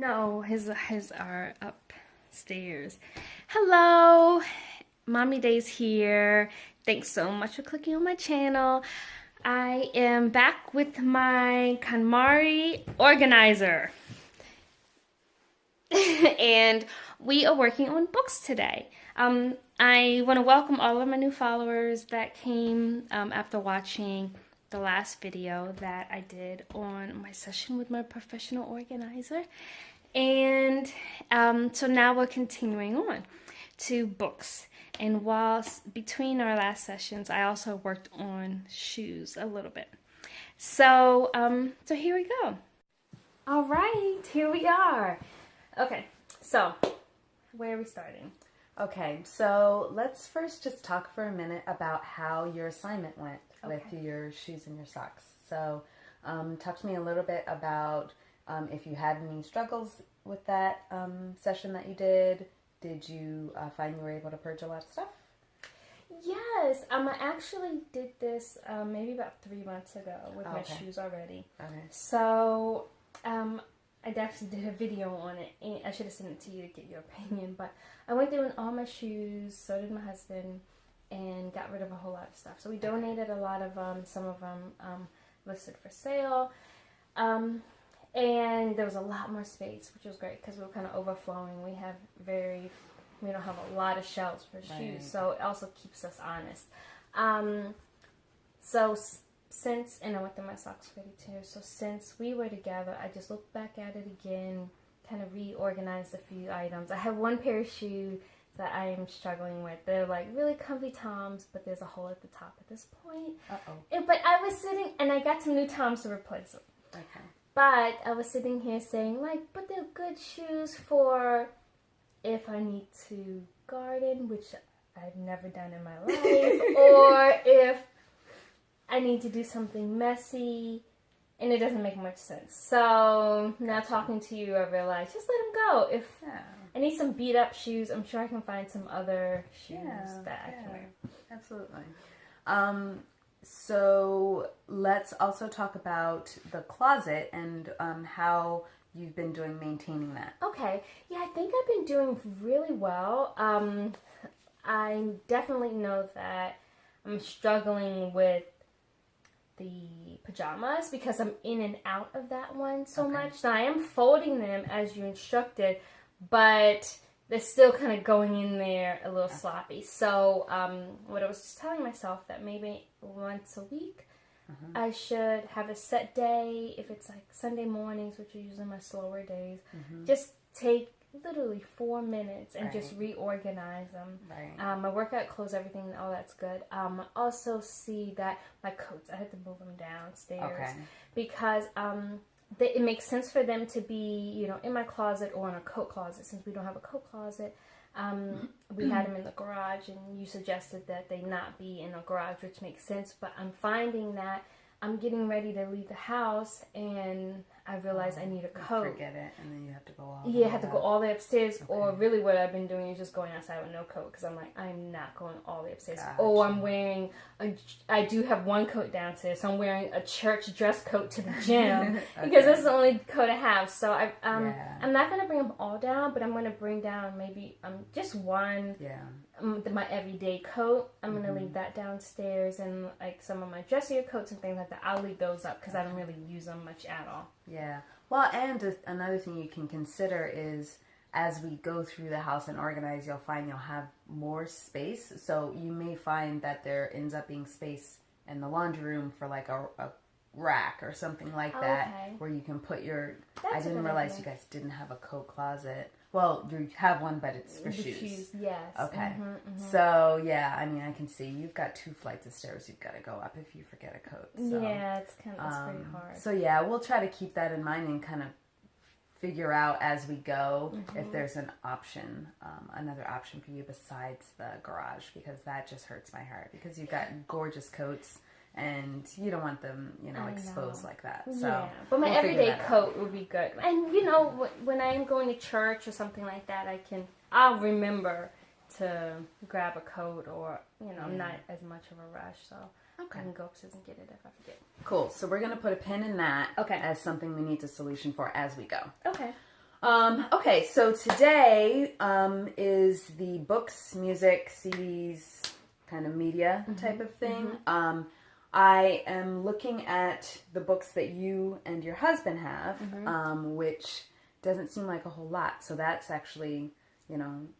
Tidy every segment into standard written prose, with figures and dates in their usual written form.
No, his are upstairs. Hello, Mommy Day's here. Thanks so much for clicking on my channel. I am back with my KonMari organizer. And we are working on books today. I want to welcome all of my new followers that came after watching the last video that I did on my session with my professional organizer. And so now we're continuing on to books. And whilst between our last sessions, I also worked on shoes a little bit. So, so here we go. All right, here we are. Okay, so where are we starting? Okay, so let's first just talk for a minute about how your assignment went with your shoes and your socks. So talk to me a little bit about if you had any struggles with that session that you did. Did you find you were able to purge a lot of stuff? Yes, I actually did this maybe about 3 months ago with my shoes already. Okay. So I actually did a video on it, and I should have sent it to you to get your opinion, but I went through all my shoes, so did my husband, and got rid of a whole lot of stuff. So we donated a lot of some of them listed for sale, and there was a lot more space, which was great because we were kind of overflowing. We don't have a lot of shelves for shoes, so it also keeps us honest. And I went through my socks already too. So since we were together, I just looked back at it again, kind of reorganized a few items. I have one pair of shoes that I am struggling with. They're like really comfy Toms, but there's a hole at the top at this point. But I was sitting, and I got some new Toms to replace them. Okay. But I was sitting here saying, like, but they're good shoes for if I need to garden, which I've never done in my life, or if I need to do something messy, and it doesn't make much sense. So now talking to you, I realized just let them go. If I need some beat up shoes, I'm sure I can find some other shoes that I can wear. Absolutely. So let's also talk about the closet and how you've been doing maintaining that. Okay. Yeah, I think I've been doing really well. I definitely know that I'm struggling with the pajamas because I'm in and out of that one so much. Now I am folding them as you instructed, but they're still kind of going in there a little sloppy. So what I was just telling myself that maybe once a week I should have a set day. If it's like Sunday mornings, which are usually my slower days, just take literally 4 minutes and just reorganize them. My workout clothes, everything, all that's good. Also see that my coats, I had to move them downstairs because it makes sense for them to be, you know, in my closet or in a coat closet. Since we don't have a coat closet, we had them in the garage, and you suggested that they not be in a garage, which makes sense. But I'm finding that I'm getting ready to leave the house, and I realize I need a coat. Forget it, and then you have to go all I have to go all the way upstairs, or really what I've been doing is just going outside with no coat, because I'm like, I'm not going all the way upstairs. Oh, I'm wearing, I do have one coat downstairs, so I'm wearing a church dress coat to the gym, because that's the only coat I have. So I'm not going to bring them all down, but I'm going to bring down maybe just one. My everyday coat, I'm going to leave that downstairs, and like some of my dressier coats and things like that, I'll leave those up because I don't really use them much at all. Yeah. Well, and another thing you can consider is as we go through the house and organize, you'll find you'll have more space. So you may find that there ends up being space in the laundry room for like a rack or something like that, where you can put your... I didn't realize you guys didn't have a coat closet. Well, you have one, but it's for shoes. Yes. Okay. So, yeah, I mean, I can see you've got 2 flights of stairs you've got to go up if you forget a coat. So, yeah, it's pretty hard. So, yeah, we'll try to keep that in mind and kind of figure out as we go if there's an option, another option for you besides the garage, because that just hurts my heart because you've got gorgeous coats. And you don't want them, you know, exposed like that. So, but my everyday coat would be good. And, you know, when I am going to church or something like that, I'll remember to grab a coat, or, you know, I'm not as much of a rush. So I can go upstairs and get it if I forget. Cool. So we're going to put a pin in that as something we need a solution for as we go. Okay. Okay, so today is the books, music, CDs, kind of media type of thing. I am looking at the books that you and your husband have, which doesn't seem like a whole lot. So that's actually,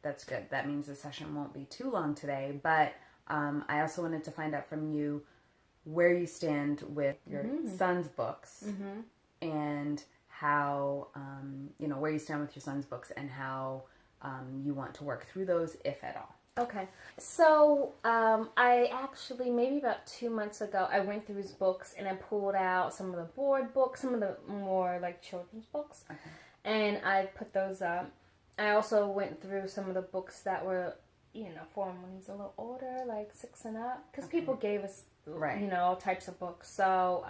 that's good. That means the session won't be too long today. But I also wanted to find out from you where you stand with your son's books and how, where you stand with your son's books and how you want to work through those, if at all. Okay. So, I actually, maybe about 2 months ago, I went through his books and I pulled out some of the board books, some of the more like children's books, and I put those up. I also went through some of the books that were, for him when he's a little older, like 6 and up, because people gave us, all types of books. So,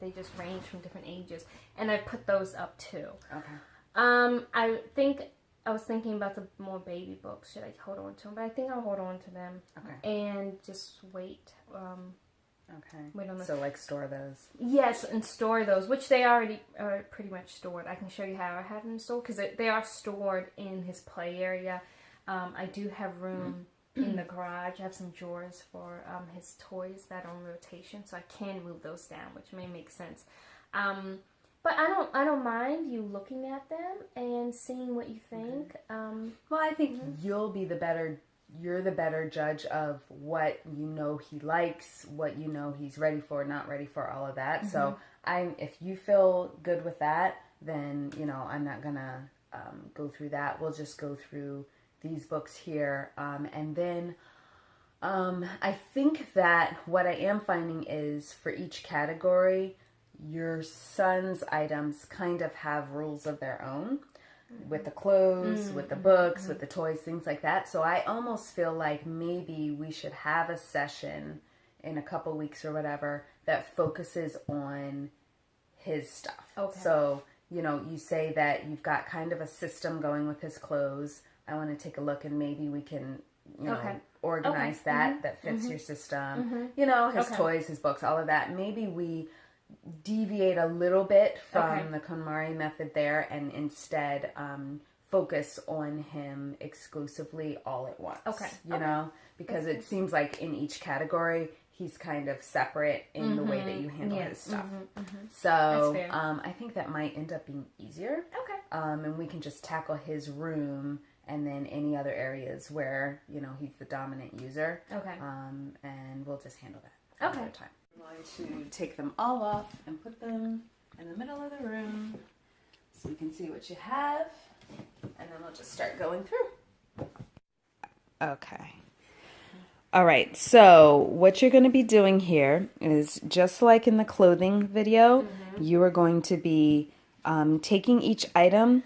they just range from different ages, and I put those up too. I was thinking about the more baby books. Should I hold on to them? But I think I'll hold on to them. And just wait. Wait on So like store those. Yes, and store those, which they already are pretty much stored. I can show you how I have them stored because they are stored in his play area. I do have room in the garage. I have some drawers for his toys that are on rotation, so I can move those down, which may make sense. But I don't mind you looking at them and seeing what you think. Well, I think you're the better judge of what he likes, what he's ready for, not ready for, all of that. So if you feel good with that, then I'm not gonna go through that. We'll just go through these books here, and then I think that what I am finding is for each category, your son's items kind of have rules of their own with the clothes, with the books, with the toys, things like that. So I almost feel like maybe we should have a session in a couple weeks or whatever that focuses on his stuff. So, you say that you've got kind of a system going with his clothes. I want to take a look and maybe we can, organize that fits your system. His toys, his books, all of that. Maybe we deviate a little bit from the KonMari method there and instead focus on him exclusively all at once. Because it seems like in each category he's kind of separate in the way that you handle his stuff. So I think that might end up being easier. And we can just tackle his room and then any other areas where he's the dominant user. And we'll just handle that another time. I'm going to take them all off and put them in the middle of the room so we can see what you have, and then we'll just start going through. Okay. All right, so what you're going to be doing here is just like in the clothing video, you are going to be taking each item,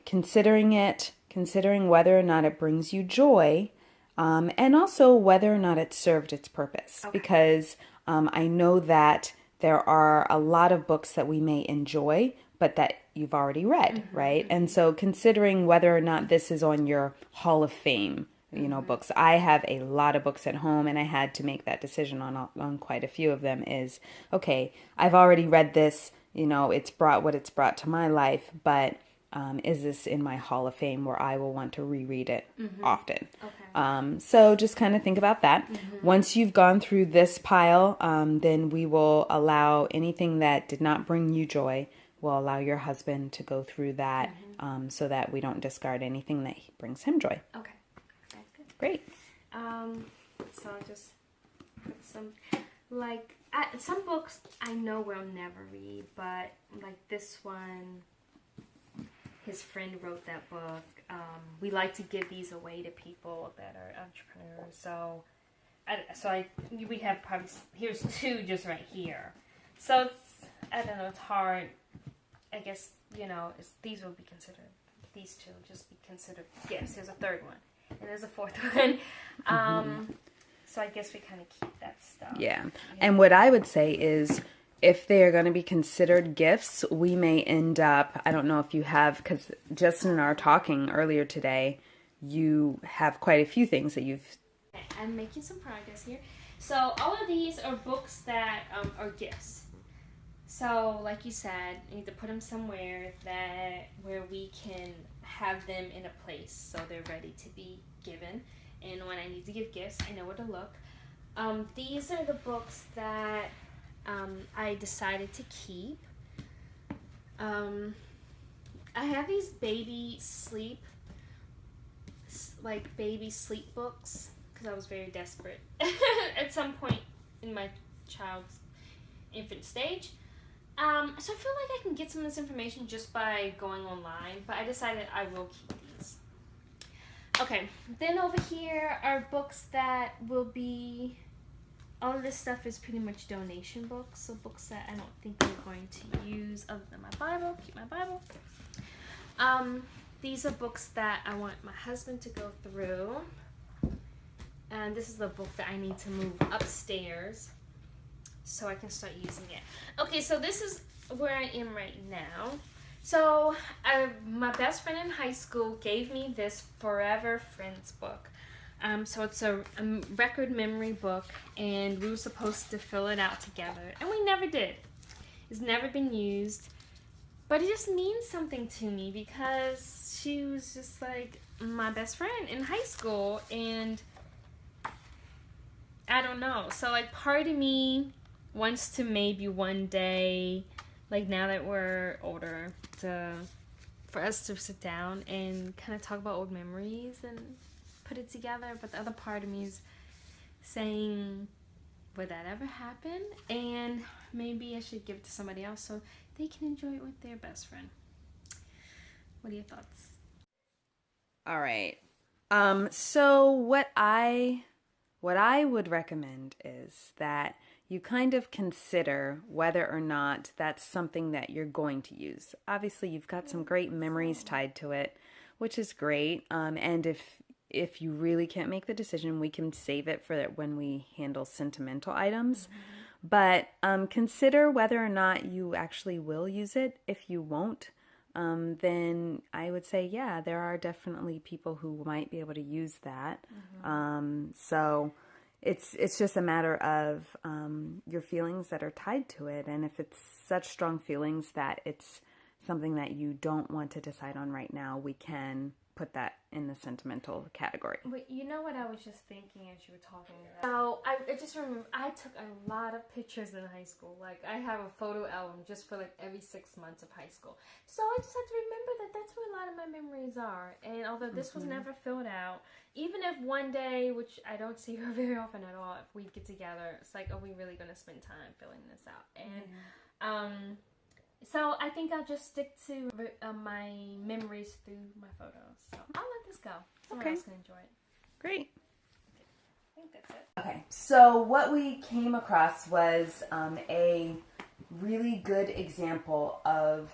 considering whether or not it brings you joy, and also whether or not it served its purpose. Because I know that there are a lot of books that we may enjoy, but that you've already read, right? And so considering whether or not this is on your Hall of Fame, books. I have a lot of books at home, and I had to make that decision on quite a few of them is, okay, I've already read this, it's brought to my life, but is this in my Hall of Fame where I will want to reread it often? So just kind of think about that. Once you've gone through this pile, then we will allow anything that did not bring you joy, we'll allow your husband to go through that so that we don't discard anything that brings him joy. Okay. Sounds good. Great. So I'll just put some, some books I know we'll never read, but like this one, his friend wrote that book. We like to give these away to people that are entrepreneurs. So we have probably, here's 2 just right here. So I don't know, it's hard. I guess, these will be considered, these 2 just be considered gifts. There's a 3rd one. And there's a 4th one. So I guess we kind of keep that stuff. Yeah. And what I would say is, if they are going to be considered gifts, we may end up, I don't know if you have, because just in our talking earlier today, you have quite a few things that you've... I'm making some progress here. So all of these are books that are gifts. So, like you said, I need to put them somewhere where we can have them in a place so they're ready to be given. And when I need to give gifts, I know where to look. These are the books that I decided to keep. I have these baby sleep books because I was very desperate at some point in my child's infant stage. So I feel like I can get some of this information just by going online, but I decided I will keep these. Okay, then over here are books that will be, all of this stuff is pretty much donation books, so books that I don't think we're going to use other than my Bible. Keep my Bible. These are books that I want my husband to go through, and this is the book that I need to move upstairs so I can start using it. Okay, so this is where I am right now. So my best friend in high school gave me this Forever Friends book. So it's a record memory book, and we were supposed to fill it out together, and we never did. It's never been used, but it just means something to me because she was just like my best friend in high school, and I don't know. So like part of me wants to maybe one day, like now that we're older, for us to sit down and kind of talk about old memories and put it together. But the other part of me is saying, would that ever happen? And maybe I should give it to somebody else so they can enjoy it with their best friend. What are your thoughts? All right. So what I would recommend is that you kind of consider whether or not that's something that you're going to use. Obviously, you've got some great memories tied to it, which is great. And if you really can't make the decision, we can save it for when we handle sentimental items. But consider whether or not you actually will use it. If you won't, then I would say, yeah, there are definitely people who might be able to use that. So it's just a matter of your feelings that are tied to it. And if it's such strong feelings that it's something that you don't want to decide on right now, we can put that in the sentimental category. But you know what I was just thinking as you were talking about? So I just remember I took a lot of pictures in high school. Like I have a photo album just for like every 6 months of high school. So I just have to remember that that's where a lot of my memories are. And although this was never filled out, even if one day, which I don't see her very often at all, if we get together, it's like, are we really going to spend time filling this out? And so I think I'll just stick to my memories through my photos. So I'll let this go. Someone else can enjoy it. Great. Okay. I think that's it. Okay, so what we came across was a really good example of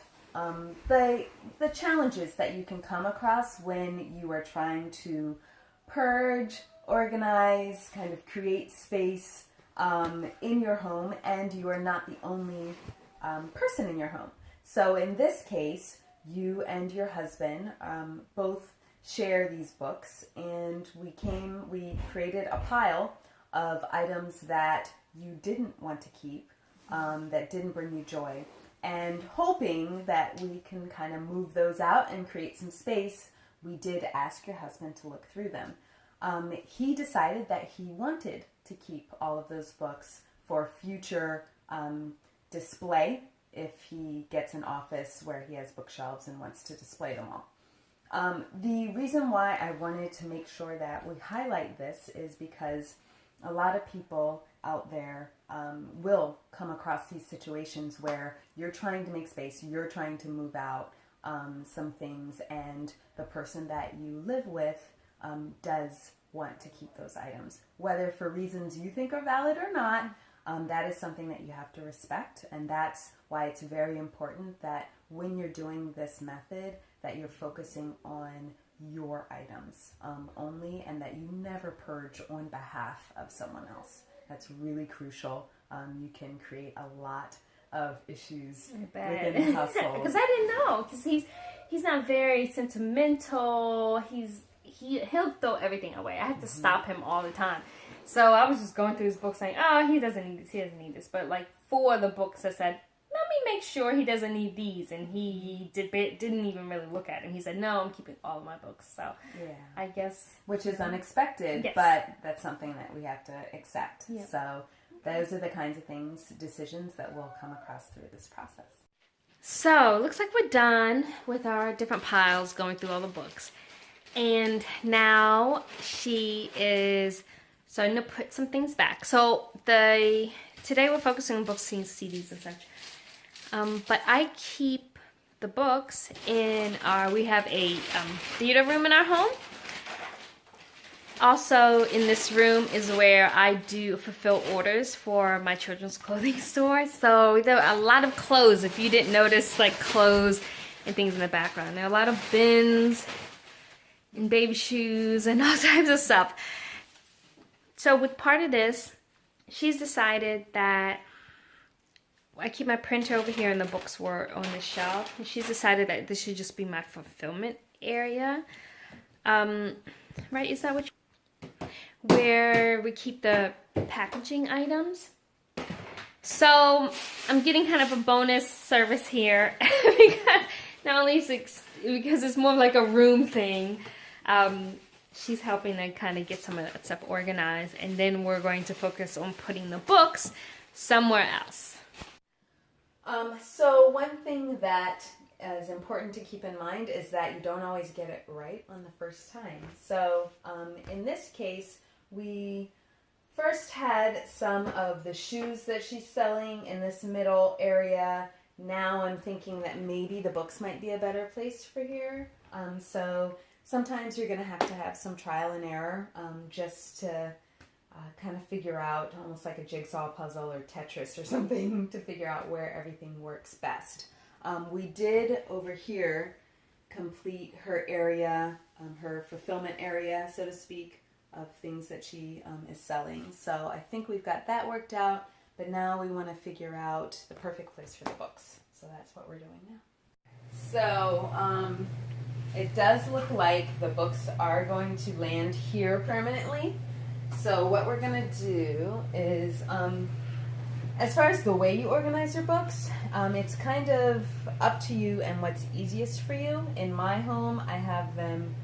the challenges that you can come across when you are trying to purge, organize, kind of create space in your home, and you are not the only person in your home. So in this case, you and your husband both share these books, and we created a pile of items that you didn't want to keep, that didn't bring you joy, and hoping that we can kind of move those out and create some space. We did ask your husband to look through them. He decided that he wanted to keep all of those books for future display if he gets an office where he has bookshelves and wants to display them all. The reason why I wanted to make sure that we highlight this is because a lot of people out there will come across these situations where you're trying to make space, you're trying to move out some things, and the person that you live with does want to keep those items. Whether for reasons you think are valid or not, that is something that you have to respect, and that's why it's very important that when you're doing this method that you're focusing on your items only, and that you never purge on behalf of someone else. That's really crucial. You can create a lot of issues within the household. Because I didn't know, because he's not very sentimental. He'll throw everything away. I had to stop him all the time. So I was just going through his books saying, oh, he doesn't need this, But like 4 of the books I said, no, me make sure he doesn't need these. And he didn't even really look at it. He said, no, I'm keeping all of my books. So yeah, I guess. which is unexpected, Yes. but that's something that we have to accept. Yep. So those are the kinds of decisions that we'll come across through this process. So, looks like we're done with our different piles going through all the books. And now she is starting to put some things back. So, today we're focusing on books, CDs, and such. But I keep the books in we have a theater room in our home. Also, in this room is where I do fulfill orders for my children's clothing store. So there are a lot of clothes. If you didn't notice, like clothes and things in the background. There are a lot of bins and baby shoes and all types of stuff. So with part of this, she's decided that I keep my printer over here and the books were on the shelf. And she's decided that this should just be my fulfillment area. Right? Is that what where we keep the packaging items? So I'm getting kind of a bonus service here because not only because it's more like a room thing. She's helping to kind of get some of that stuff organized, and then we're going to focus on putting the books somewhere else. So one thing that is important to keep in mind is that you don't always get it right on the first time. So in this case, we first had some of the shoes that she's selling in this middle area. Now I'm thinking that maybe the books might be a better place for here. So sometimes you're going to have some trial and error just to kind of figure out, almost like a jigsaw puzzle or Tetris or something, to figure out where everything works best. We did over here complete her area, her fulfillment area, so to speak, of things that she is selling. So I think we've got that worked out, but now we want to figure out the perfect place for the books. So that's what we're doing now. So it does look like the books are going to land here permanently. So what we're going to do is, as far as the way you organize your books, it's kind of up to you and what's easiest for you. In my home, I have them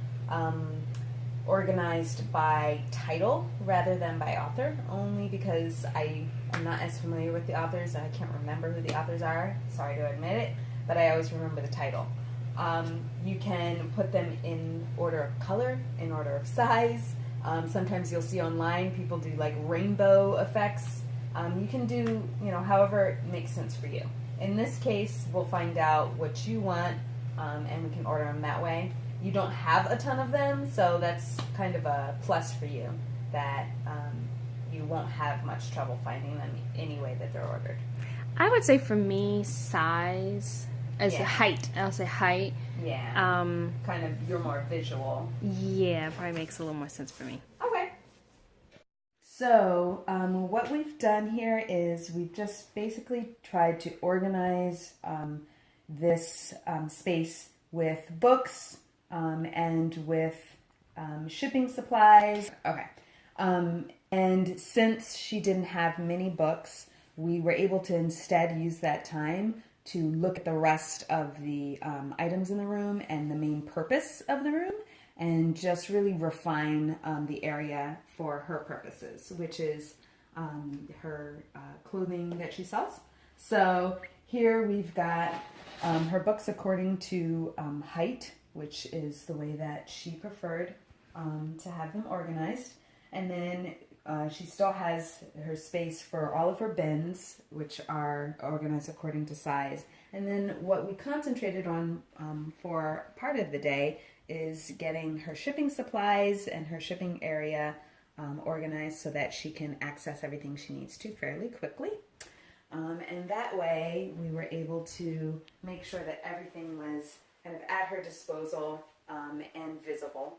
organized by title rather than by author, only because I am not as familiar with the authors and I can't remember who the authors are. Sorry to admit it, but I always remember the title. You can put them in order of color, in order of size. Sometimes you'll see online people do like rainbow effects. You can do, however it makes sense for you. In this case, we'll find out what you want, and we can order them that way. You don't have a ton of them, so that's kind of a plus for you, that you won't have much trouble finding them any way that they're ordered. I would say for me, size as a height. I'll say height. Yeah. Kind of, you're more visual. Yeah, probably makes a little more sense for me. Okay. So what we've done here is we've just basically tried to organize this space with books and with shipping supplies. Okay. And since she didn't have many books, we were able to instead use that time to look at the rest of the items in the room and the main purpose of the room, and just really refine the area for her purposes, which is her clothing that she sells. So here we've got her books according to height, which is the way that she preferred to have them organized. And then she still has her space for all of her bins, which are organized according to size. And then what we concentrated on for part of the day is getting her shipping supplies and her shipping area organized so that she can access everything she needs to fairly quickly. And that way we were able to make sure that everything was kind of at her disposal and visible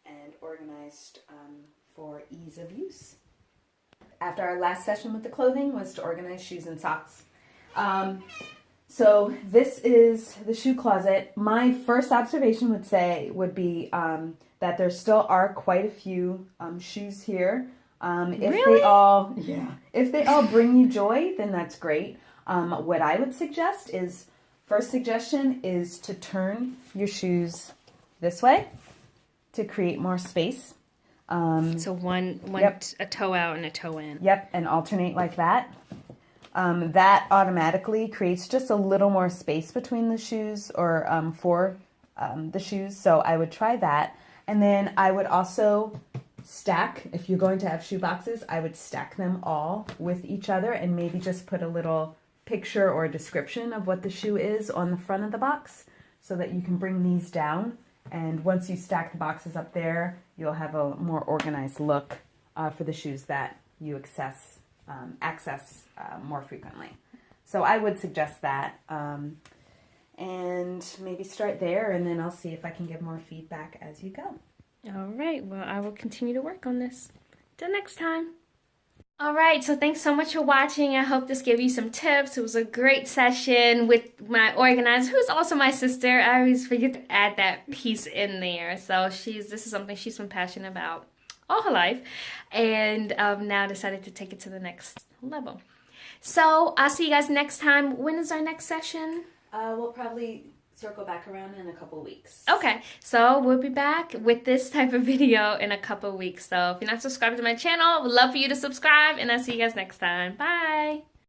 and organized for ease of use. After our last session with the clothing was to organize shoes and socks. So this is the shoe closet. My first observation would be that there still are quite a few shoes here. If Really? if they all bring you joy, then that's great. What I would suggest is, first suggestion is to turn your shoes this way to create more space. So one Yep. a toe out and a toe in. Yep, and alternate like that. That automatically creates just a little more space between the shoes, or for the shoes. So I would try that. And then I would also stack, if you're going to have shoe boxes, I would stack them all with each other and maybe just put a little picture or a description of what the shoe is on the front of the box, so that you can bring these down. And once you stack the boxes up there, you'll have a more organized look for the shoes that you access more frequently. So I would suggest that. And maybe start there, and then I'll see if I can get more feedback as you go. All right. Well, I will continue to work on this. Till next time. All right. So thanks so much for watching. I hope this gave you some tips. It was a great session with my organizer, who's also my sister. I always forget to add that piece in there. So this is something she's been passionate about all her life, and now decided to take it to the next level. So I'll see you guys next time. When is our next session? We'll probably circle back around in a couple weeks. Okay, so we'll be back with this type of video in a couple weeks. So if you're not subscribed to my channel, I would love for you to subscribe, and I'll see you guys next time. Bye!